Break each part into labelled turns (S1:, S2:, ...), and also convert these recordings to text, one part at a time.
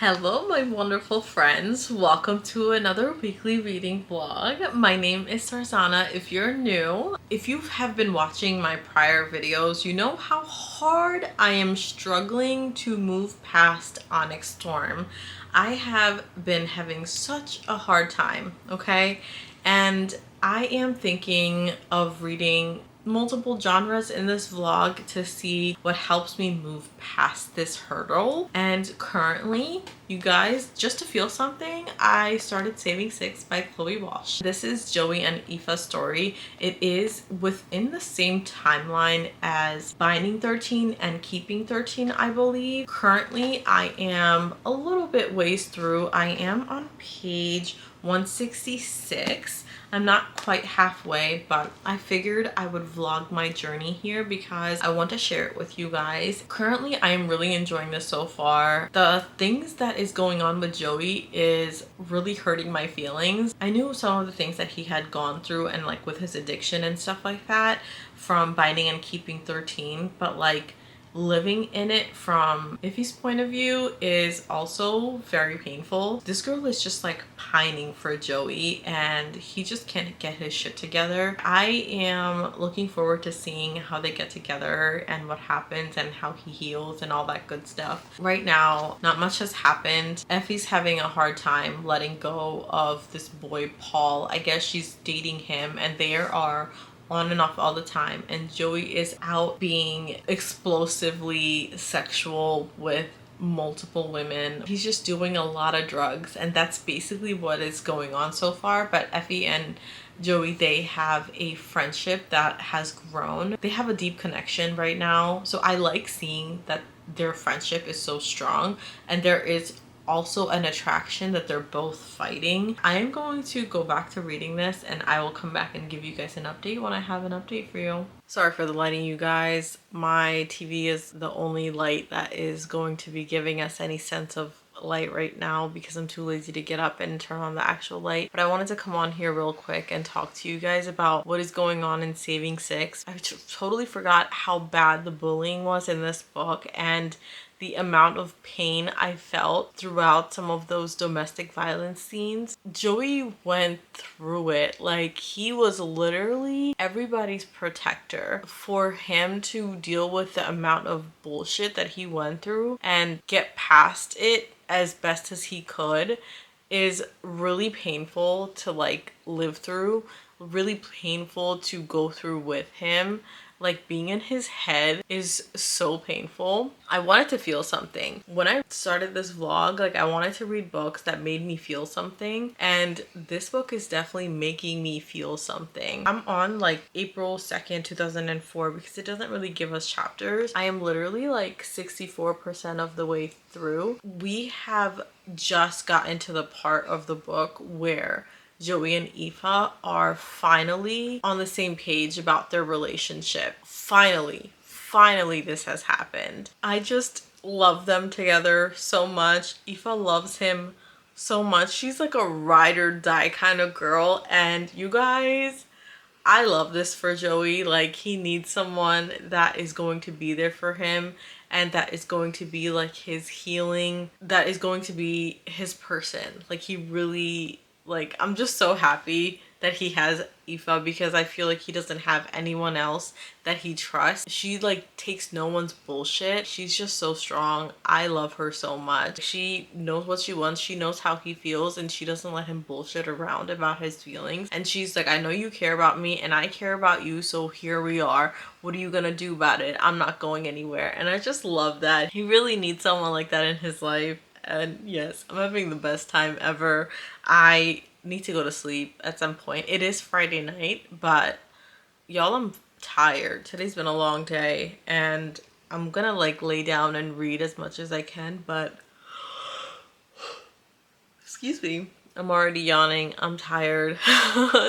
S1: Hello, my wonderful friends. Welcome to another weekly reading vlog. My name is Tarzana. If you're new, if you have been watching my prior videos, you know how hard I am struggling to move past Onyx Storm. I have been having such a hard time, okay? And I am thinking of reading multiple genres in this vlog to see what helps me move past this hurdle. And currently, you guys, just to feel something, I started Saving Six by Chloe Walsh. This is Joey and Aoife's story. It is within the same timeline as Binding 13 and Keeping 13, I believe. Currently, I am a little bit ways through. I am on page 166. I'm not quite halfway, but I figured I would vlog my journey here because I want to share it with you guys. Currently, I am really enjoying this so far. The things that is going on with Joey is really hurting my feelings. I knew some of the things that he had gone through and like with his addiction and stuff like that from Binding and Keeping 13, but like living in it from Iffy's point of view is also very painful. This girl is just like pining for Joey and he just can't get his shit together. I am looking forward to seeing how they get together and what happens and how he heals and all that good stuff. Right now, not much has happened. Effie's having a hard time letting go of this boy Paul. I guess she's dating him and there are on and off all the time, and Joey is out being explosively sexual with multiple women. He's just doing a lot of drugs, and that's basically what is going on so far. But Effie and Joey, they have a friendship that has grown. They have a deep connection right now, so I like seeing that their friendship is so strong, and there is also an attraction that they're both fighting. I am going to go back to reading this and I will come back and give you guys an update when I have an update for you. Sorry for the lighting, you guys. My TV is the only light that is going to be giving us any sense of light right now because I'm too lazy to get up and turn on the actual light. But I wanted to come on here real quick and talk to you guys about what is going on in Saving Six. I totally forgot how bad the bullying was in this book and the amount of pain I felt throughout some of those domestic violence scenes. Joey went through it. Like, he was literally everybody's protector. For him to deal with the amount of bullshit that he went through and get past it as best as he could is really painful to like live through, really painful to go through with him. Like, being in his head is so painful. I wanted to feel something. When I started this vlog, like, I wanted to read books that made me feel something, and this book is definitely making me feel something. I'm on like April 2nd, 2004 because it doesn't really give us chapters. I am literally like 64% of the way through. We have just gotten to the part of the book where Joey and Aoife are finally on the same page about their relationship. Finally this has happened. I just love them together so much. Aoife loves him so much. She's like a ride or die kind of girl, and you guys, I love this for Joey. Like, he needs someone that is going to be there for him and that is going to be like his healing, that is going to be his person. Like, he really, like, I'm just so happy that he has Aoife because I feel like he doesn't have anyone else that he trusts. She like takes no one's bullshit. She's just so strong. I love her so much. She knows what she wants. She knows how he feels and she doesn't let him bullshit around about his feelings. And she's like, I know you care about me and I care about you, so here we are. What are you gonna do about it? I'm not going anywhere. And I just love that. He really needs someone like that in his life. And yes, I'm having the best time ever. I need to go to sleep at some point. It is Friday night, but y'all, I'm tired. Today's been a long day and I'm gonna like lay down and read as much as I can, but excuse me, I'm already yawning. I'm tired.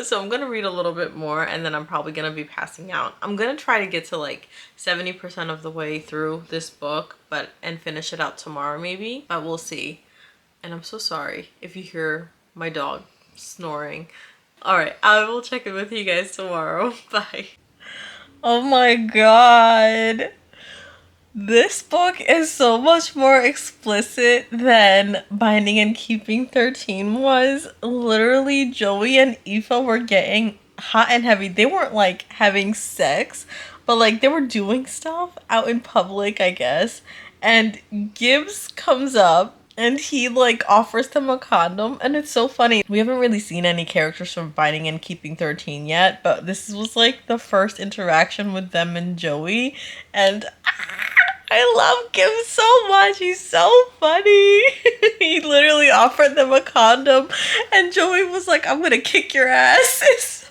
S1: So I'm gonna read a little bit more and then I'm probably gonna be passing out. I'm gonna try to get to like 70% of the way through this book, and finish it out tomorrow maybe, but we'll see. And I'm so sorry if you hear my dog snoring. All right, I will check in with you guys tomorrow. Bye. Oh my god. This book is so much more explicit than Binding and Keeping 13 was. Literally, Joey and Aoife were getting hot and heavy. They weren't like having sex, but like they were doing stuff out in public, I guess. And Gibbs comes up and he like offers them a condom, and it's so funny. We haven't really seen any characters from Binding and Keeping 13 yet, but this was like the first interaction with them and Joey, and I love Gibbs so much. He's so funny. He literally offered them a condom, and Joey was like, I'm gonna kick your ass.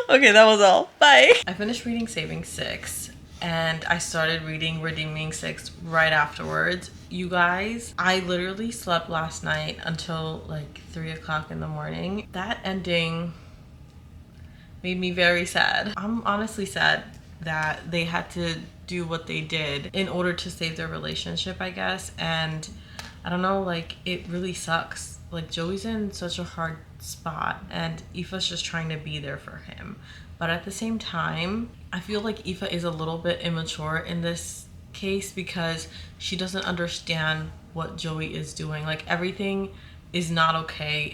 S1: Okay, that was all. Bye. I finished reading Saving Six, and I started reading Redeeming Six right afterwards. You guys, I literally slept last night until like 3 o'clock in the morning. That ending made me very sad. I'm honestly sad that they had to do what they did in order to save their relationship, I guess. And I don't know, like, it really sucks. Like, Joey's in such a hard spot, and Aoife's just trying to be there for him. But at the same time, I feel like Aoife is a little bit immature in this case because she doesn't understand what Joey is doing. Like, everything is not okay.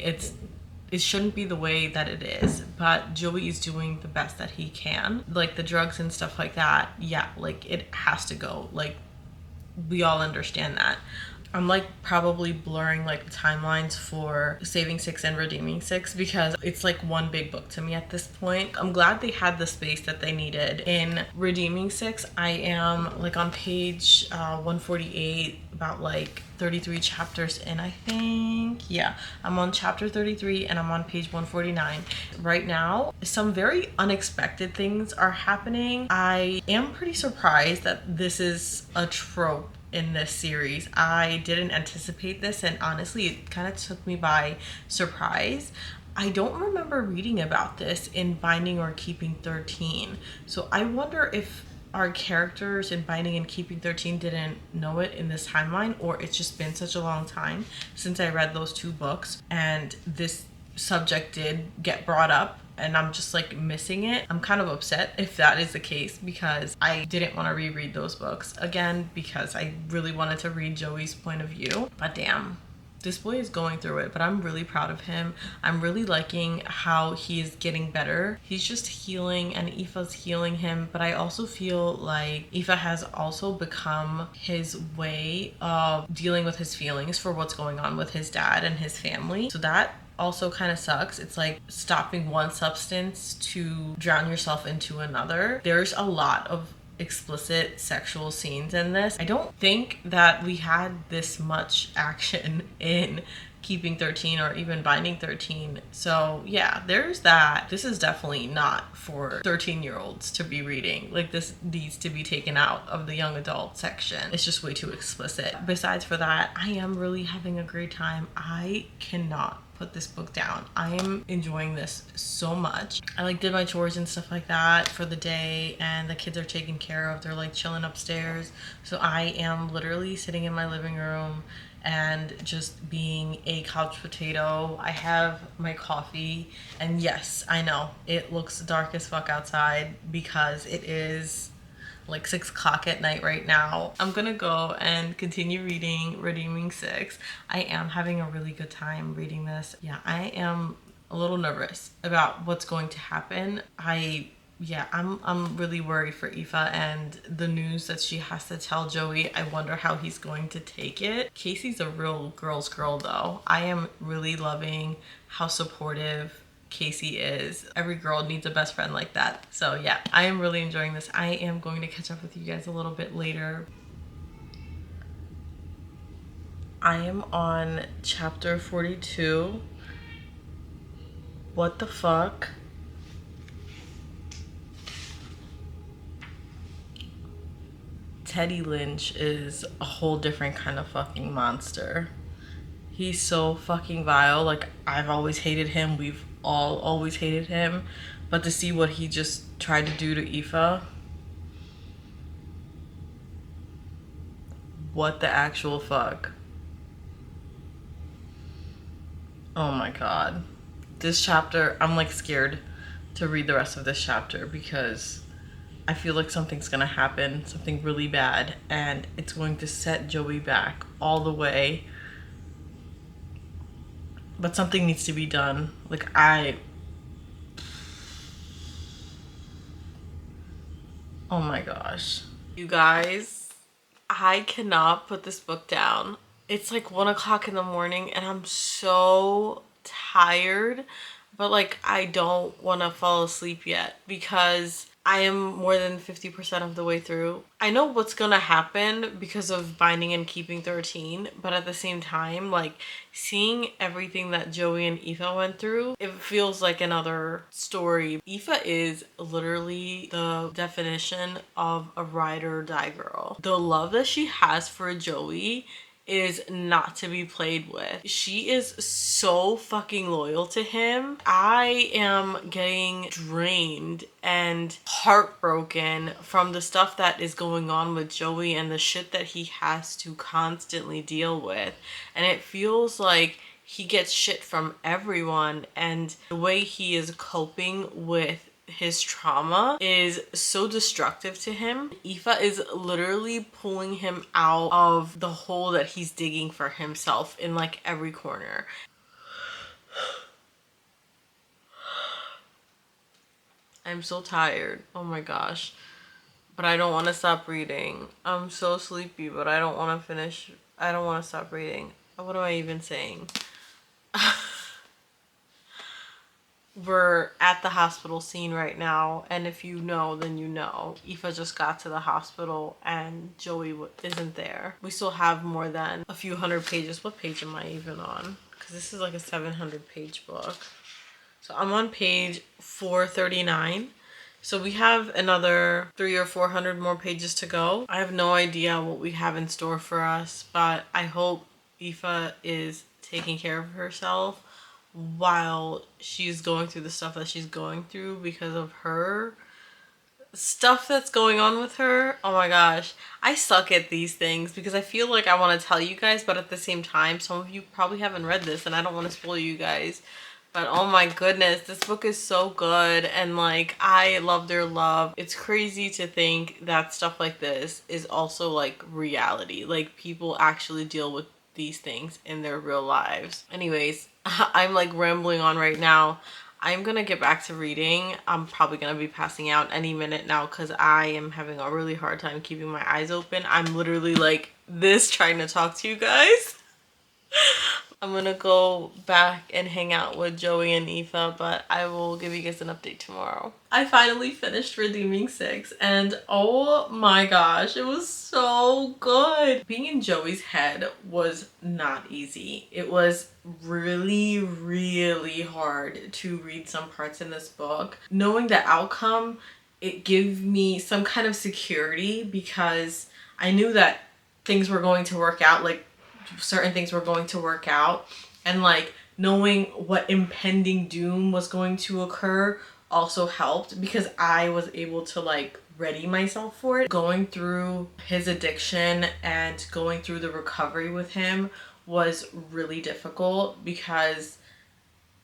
S1: It shouldn't be the way that it is, but Joey is doing the best that he can. Like the drugs and stuff like that, yeah, like it has to go. Like, we all understand that. I'm like probably blurring like the timelines for Saving Six and Redeeming Six because it's like one big book to me at this point. I'm glad they had the space that they needed. In Redeeming Six, I am like on page 148, about like 33 chapters in, I think. Yeah, I'm on chapter 33 and I'm on page 149 right now. Some very unexpected things are happening. I am pretty surprised that this is a trope in this series. I didn't anticipate this, and honestly it kind of took me by surprise. I don't remember reading about this in Binding or Keeping 13, so I wonder if our characters in Binding and Keeping 13 didn't know it in this timeline, or it's just been such a long time since I read those two books and this subject did get brought up and I'm just like missing it. I'm kind of upset if that is the case because I didn't want to reread those books again because I really wanted to read Joey's point of view. But damn, this boy is going through it, but I'm really proud of him. I'm really liking how he is getting better. He's just healing and Aoife's healing him, but I also feel like Aoife has also become his way of dealing with his feelings for what's going on with his dad and his family. So that also kind of sucks. It's like stopping one substance to drown yourself into another. There's a lot of explicit sexual scenes in this. I don't think that we had this much action in Keeping 13 or even Binding 13. So yeah, there's that. This is definitely not for 13-year-olds to be reading. Like, this needs to be taken out of the young adult section. It's just way too explicit. Besides for that, I am really having a great time. I cannot put this book down. I am enjoying this so much. I like did my chores and stuff like that for the day, and the kids are taken care of. They're like chilling upstairs. So I am literally sitting in my living room and just being a couch potato. I have my coffee, and yes, I know it looks dark as fuck outside because it is like 6 o'clock at night right now. I'm gonna go and continue reading Redeeming Six. I am having a really good time reading this. Yeah, I am a little nervous about what's going to happen. I'm really worried for Aoife and the news that she has to tell Joey. I wonder how he's going to take it. Casey's a real girl's girl though. I am really loving how supportive Casey is. Every girl needs a best friend like that. So yeah, I am really enjoying this. I am going to catch up with you guys a little bit later. I am on chapter 42. What the fuck? Teddy Lynch is a whole different kind of fucking monster. He's so fucking vile. Like, I've always hated him. We've all always hated him. But to see what he just tried to do to Aoife. What the actual fuck? Oh my god. This chapter, I'm like scared to read the rest of this chapter because I feel like something's gonna happen, something really bad, and it's going to set Joey back all the way. But something needs to be done. Like, oh my gosh. You guys, I cannot put this book down. It's like 1 o'clock in the morning and I'm so tired, but like I don't want to fall asleep yet because I am more than 50% of the way through. I know what's gonna happen because of Binding and Keeping 13, but at the same time, like seeing everything that Joey and Aoife went through, it feels like another story. Aoife is literally the definition of a ride or die girl. The love that she has for Joey is not to be played with. She is so fucking loyal to him. I am getting drained and heartbroken from the stuff that is going on with Joey and the shit that he has to constantly deal with. And it feels like he gets shit from everyone, and the way he is coping with his trauma is so destructive to him. Aoife is literally pulling him out of the hole that he's digging for himself in like every corner. I'm so tired. Oh my gosh. But I don't want to stop reading. I'm so sleepy, but I don't want to finish. I don't want to stop reading. What am I even saying? We're at the hospital scene right now, and if you know, then you know. Aoife just got to the hospital and Joey isn't there. We still have more than a few hundred pages. What page am I even on? Because this is like a 700-page book. So I'm on page 439. So we have another 300 or 400 more pages to go. I have no idea what we have in store for us, but I hope Aoife is taking care of herself while she's going through the stuff that she's going through because of her stuff that's going on with her. Oh my gosh. I suck at these things because I feel like I want to tell you guys, but at the same time, some of you probably haven't read this and I don't want to spoil you guys. But oh my goodness, this book is so good, and like I love their love. It's crazy to think that stuff like this is also like reality. Like people actually deal with these things in their real lives. Anyways, I'm like rambling on right now. I'm gonna get back to reading. I'm probably gonna be passing out any minute now because I am having a really hard time keeping my eyes open. I'm literally like this trying to talk to you guys. I'm gonna go back and hang out with Joey and Aoife, but I will give you guys an update tomorrow. I finally finished Redeeming 6 and oh my gosh, it was so good. Being in Joey's head was not easy. It was really, really hard to read some parts in this book. Knowing the outcome, it gave me some kind of security because I knew that things were going to work out, like certain things were going to work out, and like knowing what impending doom was going to occur also helped because I was able to like ready myself for it. Going through his addiction and going through the recovery with him was really difficult because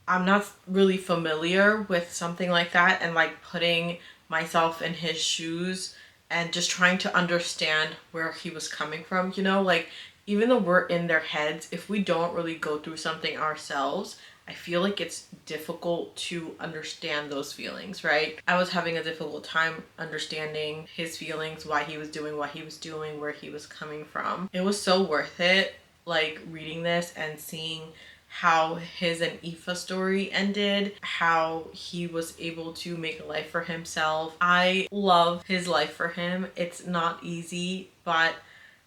S1: I'm not really familiar with something like that, and like putting myself in his shoes and just trying to understand where he was coming from, you know, like even though we're in their heads, if we don't really go through something ourselves, I feel like it's difficult to understand those feelings, right? I was having a difficult time understanding his feelings, why he was doing what he was doing, where he was coming from. It was so worth it, like reading this and seeing how his and Aoife story ended, how he was able to make a life for himself. I love his life for him. It's not easy, but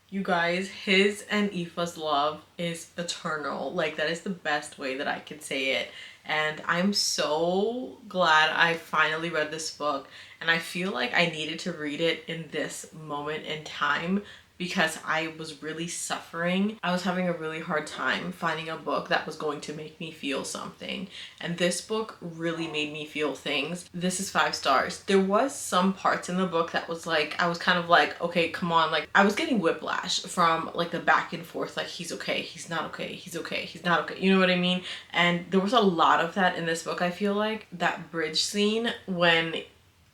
S1: you guys, his and Aoife's love is eternal. Like that is the best way that I could say it. And I'm so glad I finally read this book. And I feel like I needed to read it in this moment in time because I was really suffering. I was having a really hard time finding a book that was going to make me feel something. And this book really made me feel things. This is 5 stars. There was some parts in the book that was like, I was kind of like, okay, come on. Like I was getting whiplash from like the back and forth. Like he's okay, he's not okay, he's okay, he's not okay. You know what I mean? And there was a lot of that in this book. I feel like that bridge scene when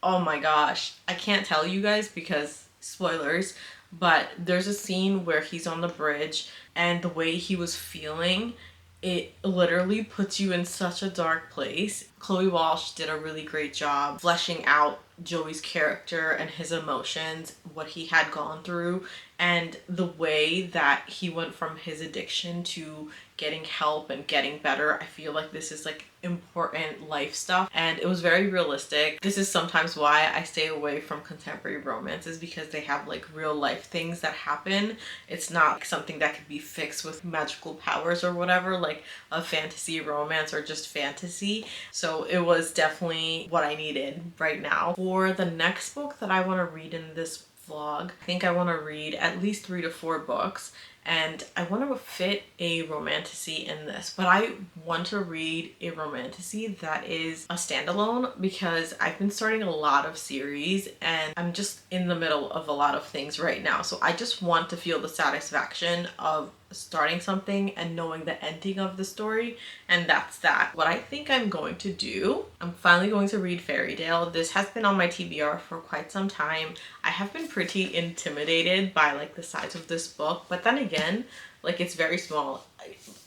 S1: Oh my gosh. I can't tell you guys because spoilers, but there's a scene where he's on the bridge and the way he was feeling, it literally puts you in such a dark place. Chloe Walsh did a really great job fleshing out Joey's character and his emotions, what he had gone through, and the way that he went from his addiction to getting help and getting better. I feel like this is like important life stuff, and it was very realistic. This is sometimes why I stay away from contemporary romances, because they have like real life things that happen. It's not like something that could be fixed with magical powers or whatever, like a fantasy romance or just fantasy. So it was definitely what I needed right now. For the next book that I want to read in this vlog, I think I want to read at least 3 to 4 books, and I want to fit a romantasy in this, but I want to read a romantasy that is a standalone, because I've been starting a lot of series and I'm just in the middle of a lot of things right now. So I just want to feel the satisfaction of starting something and knowing the ending of the story, and that's that. What I think I'm going to do, I'm finally going to read Fairy Tale. This has been on my TBR for quite some time. I have been pretty intimidated by like the size of this book, but then again, like it's very small.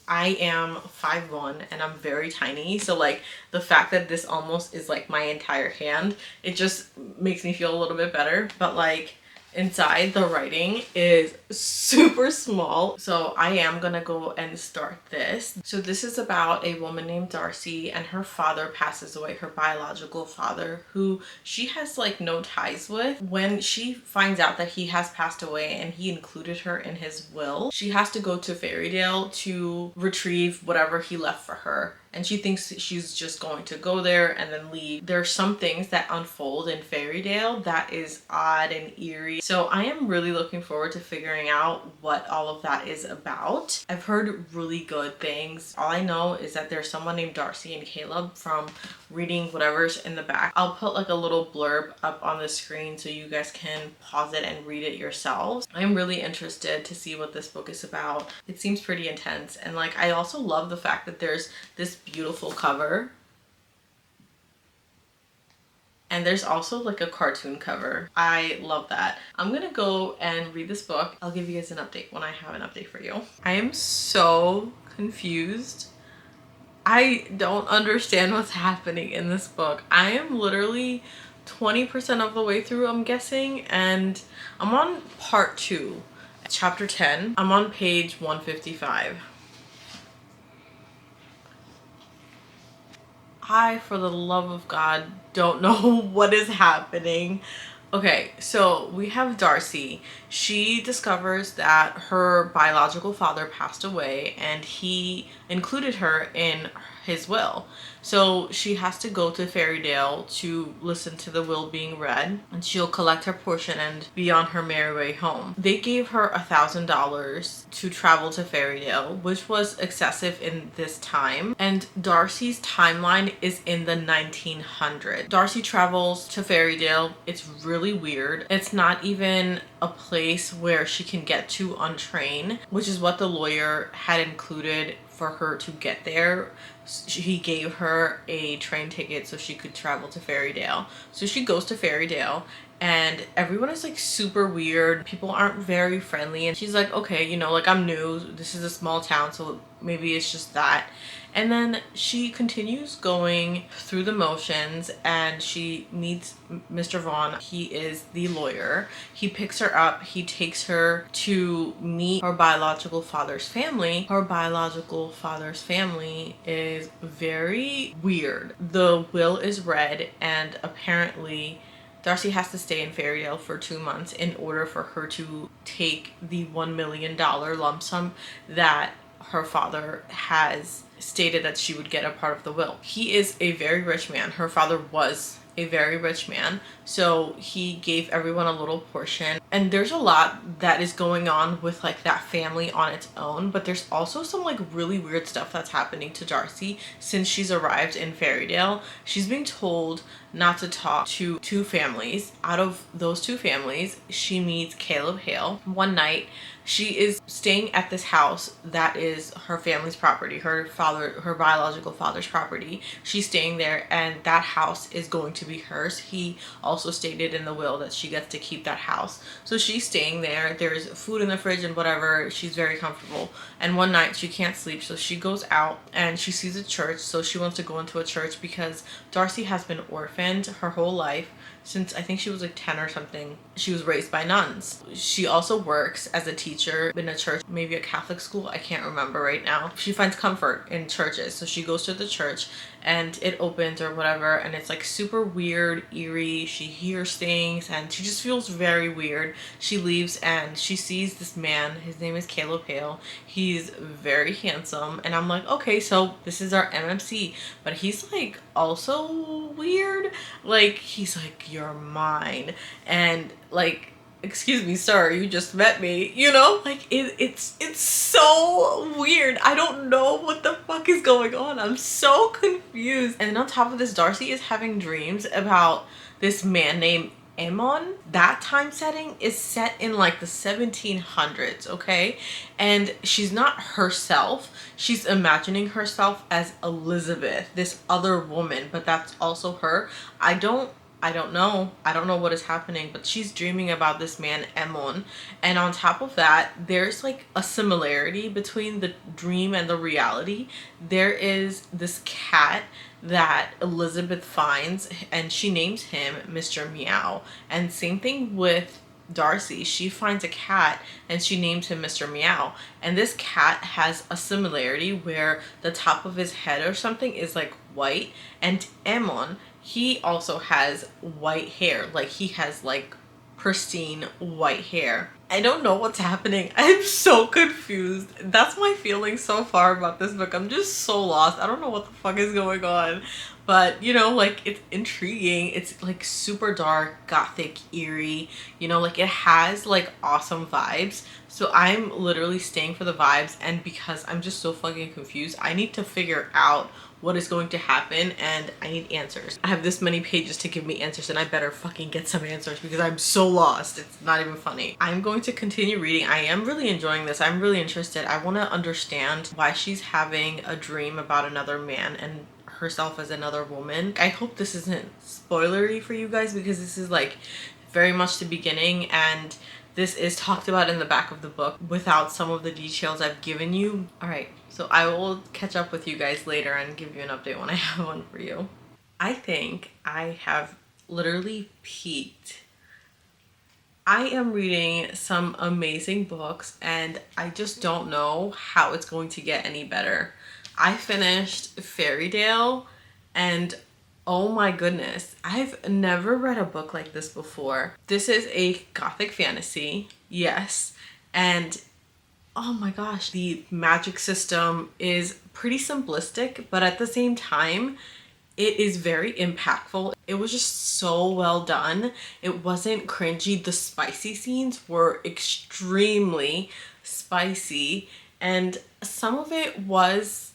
S1: I am 5'1" and I'm very tiny, so like the fact that this almost is like my entire hand, it just makes me feel a little bit better. But like inside, the writing is super small, so I am gonna go and start this. So this is about a woman named Darcy, and her father passes away, her biological father, who she has like no ties with. When she finds out that he has passed away and he included her in his will, she has to go to Fairydale to retrieve whatever he left for her. And she thinks she's just going to go there and then leave. There's some things that unfold in Fairydale that is odd and eerie. So I am really looking forward to figuring out what all of that is about. I've heard really good things. All I know is that there's someone named Darcy and Caleb from reading whatever's in the back. I'll put like a little blurb up on the screen so you guys can pause it and read it yourselves. I'm really interested to see what this book is about. It seems pretty intense, and like I also love the fact that there's this beautiful cover, and there's also like a cartoon cover. I love that. I'm gonna go and read this book. I'll give you guys an update when I have an update for you. I am so confused. I don't understand what's happening in this book. I am literally 20% of the way through, I'm guessing, and I'm on part 2, chapter 10. I'm on page 155. I, for the love of God, don't know what is happening. Okay, so we have Darcy. She discovers that her biological father passed away and he included her in his will. So she has to go to Fairydale to listen to the will being read, and she'll collect her portion and be on her merry way home. They gave her $1,000 to travel to Fairydale, which was excessive in this time, and Darcy's timeline is in the 1900s. Darcy travels to Fairydale. It's really weird. It's not even a place where she can get to on train, which is what the lawyer had included for her to get there. He gave her a train ticket so she could travel to Fairydale. So she goes to Fairydale and everyone is like super weird. People aren't very friendly, and she's like, okay, you know, like I'm new, this is a small town, so maybe it's just that. And then she continues going through the motions and she meets Mr. Vaughn. He is the lawyer. He picks her up. He takes her to meet her biological father's family. Her biological father's family is very weird. The will is read, and apparently Darcy has to stay in Fairydale for 2 months in order for her to take the $1 million lump sum that her father has stated that she would get a part of the will. He is a very rich man. Her father was a very rich man, so he gave everyone a little portion. And there's a lot that is going on with like that family on its own, but there's also some like really weird stuff that's happening to Darcy since she's arrived in Fairytale. She's being told not to talk to two families. Out of those two families, she meets Caleb Hale. One night, she is staying at this house that is her family's property, her biological father's property. She's staying there, and that house is going to be hers. He also stated in the will that she gets to keep that house. So she's staying there. There's food in the fridge and whatever. She's very comfortable. And one night she can't sleep, so she goes out and she sees a church. So she wants to go into a church because Darcy has been orphaned her whole life. Since I think she was like 10 or something. She was raised by nuns. She also works as a teacher in a church, maybe a Catholic school, I can't remember right now. She finds comfort in churches, so she goes to the church and it opens or whatever, and it's like super weird, eerie. She hears things and she just feels very weird. She leaves and she sees this man. His name is Caleb Hale. He's very handsome, and I'm like, okay, so this is our MMC, but he's like also weird. Like, he's like, you're mine, and like, excuse me, sir, you just met me, you know? Like, it's so weird. I don't know what the fuck is going on. I'm so confused. And then on top of this, Darcy is having dreams about this man named Aemon. That time setting is set in like the 1700s, okay? And she's not herself. She's imagining herself as Elizabeth, this other woman, but that's also her. I don't know. I don't know what is happening, but she's dreaming about this man, Aemon. And on top of that, there's like a similarity between the dream and the reality. There is this cat that Elizabeth finds, and she names him Mr. Meow. And same thing with Darcy. She finds a cat and she names him Mr. Meow. And this cat has a similarity where the top of his head or something is like white, and Aemon, he also has white hair. Like, he has like pristine white hair. I don't know what's happening. I'm so confused. That's my feeling so far about this book. I'm just so lost. I don't know what the fuck is going on. But, you know, like, it's intriguing. It's like super dark, gothic, eerie. You know, like, it has like awesome vibes. So I'm literally staying for the vibes, and because I'm just so fucking confused, I need to figure out what is going to happen, and I need answers. I have this many pages to give me answers, and I better fucking get some answers because I'm so lost. It's not even funny. I'm going to continue reading. I am really enjoying this. I'm really interested. I want to understand why she's having a dream about another man and herself as another woman. I hope this isn't spoilery for you guys, because this is like very much the beginning, and this is talked about in the back of the book without some of the details I've given you. All right, so I will catch up with you guys later and give you an update when I have one for you. I think I have literally peaked. I am reading some amazing books, and I just don't know how it's going to get any better. I finished Fairytale, and oh my goodness, I've never read a book like this before. This is a gothic fantasy, yes, and oh my gosh, the magic system is pretty simplistic, but at the same time, it is very impactful. It was just so well done. It wasn't cringy. The spicy scenes were extremely spicy, and some of it was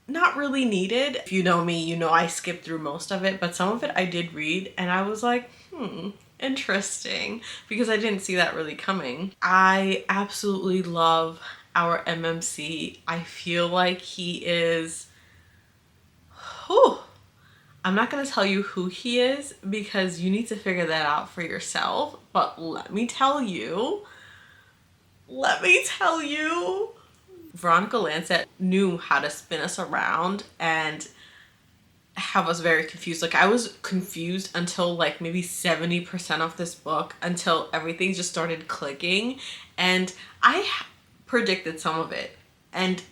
S1: not really needed. If you know me, you know I skipped through most of it, but some of it I did read, and I was like, interesting, because I didn't see that really coming. I absolutely love our MMC. I feel like he is, I'm not going to tell you who he is because you need to figure that out for yourself, but let me tell you, Veronica Lancet knew how to spin us around and have us very confused. Like, I was confused until like maybe 70% of this book, until everything just started clicking, and I predicted some of it and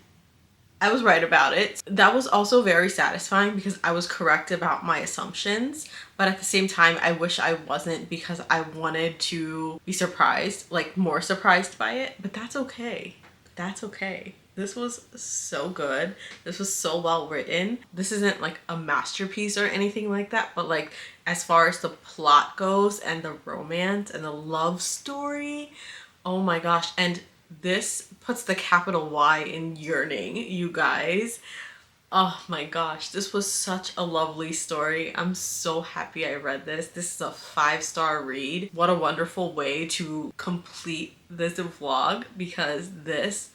S1: I was right about it. That was also very satisfying because I was correct about my assumptions, but at the same time I wish I wasn't, because I wanted to be surprised, like more surprised by it, but that's okay. That's okay. This was so good. This was so well written. This isn't like a masterpiece or anything like that, but like as far as the plot goes and the romance and the love story, oh my gosh. And this puts the capital Y in yearning, you guys. Oh my gosh, this was such a lovely story. I'm so happy I read this. This is a 5-star read. What a wonderful way to complete this vlog, because this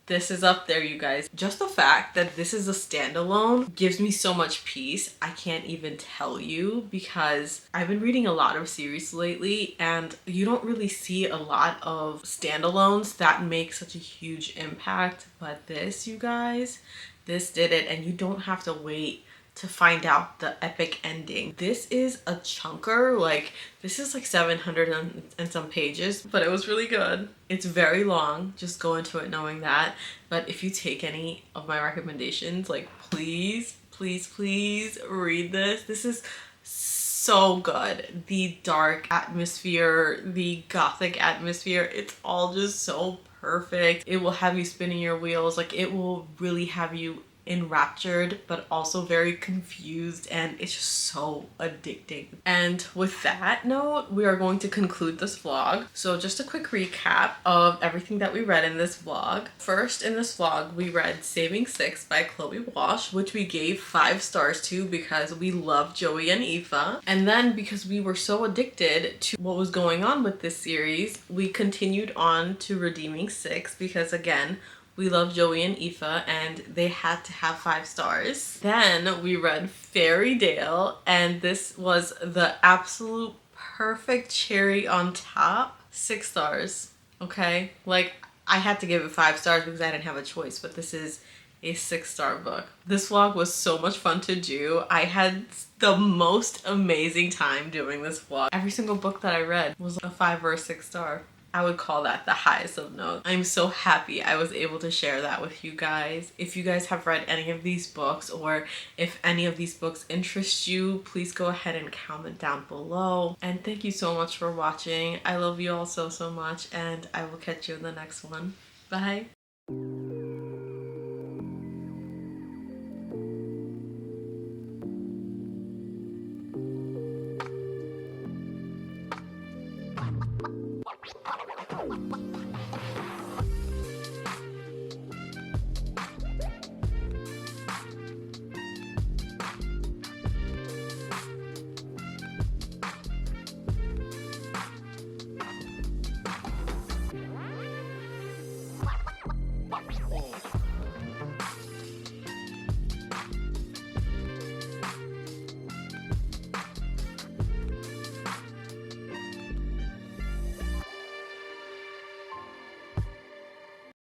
S1: is up there, you guys. Just the fact that this is a standalone gives me so much peace. I can't even tell you, because I've been reading a lot of series lately and you don't really see a lot of standalones that make such a huge impact. But this, you guys, this did it, and you don't have to wait to find out the epic ending. This is a chunker. Like, this is like 700 and some pages, but it was really good. It's very long, just go into it knowing that. But if you take any of my recommendations, like, please, please, please read this. This is so good. The dark atmosphere, the gothic atmosphere, it's all just so perfect. It will have you spinning your wheels. Like, it will really have you enraptured, but also very confused, and it's just so addicting. And with that note, we are going to conclude this vlog. So just a quick recap of everything that we read in this vlog. First, in this vlog, we read Saving Six by Chloe Walsh, which we gave 5 stars to because we love Joey and Aoife. And then, because we were so addicted to what was going on with this series, we continued on to Redeeming Six because, again, we love Joey and Aoife, and they had to have 5 stars. Then we read Fairy Tale, and this was the absolute perfect cherry on top. 6 stars, okay? Like, I had to give it 5 stars because I didn't have a choice, but this is a 6-star book. This vlog was so much fun to do. I had the most amazing time doing this vlog. Every single book that I read was a 5 or a 6 star. I would call that the highest of notes. I'm so happy I was able to share that with you guys. If you guys have read any of these books, or if any of these books interest you, please go ahead and comment down below. And thank you so much for watching. I love you all so, so much, and I will catch you in the next one. Bye.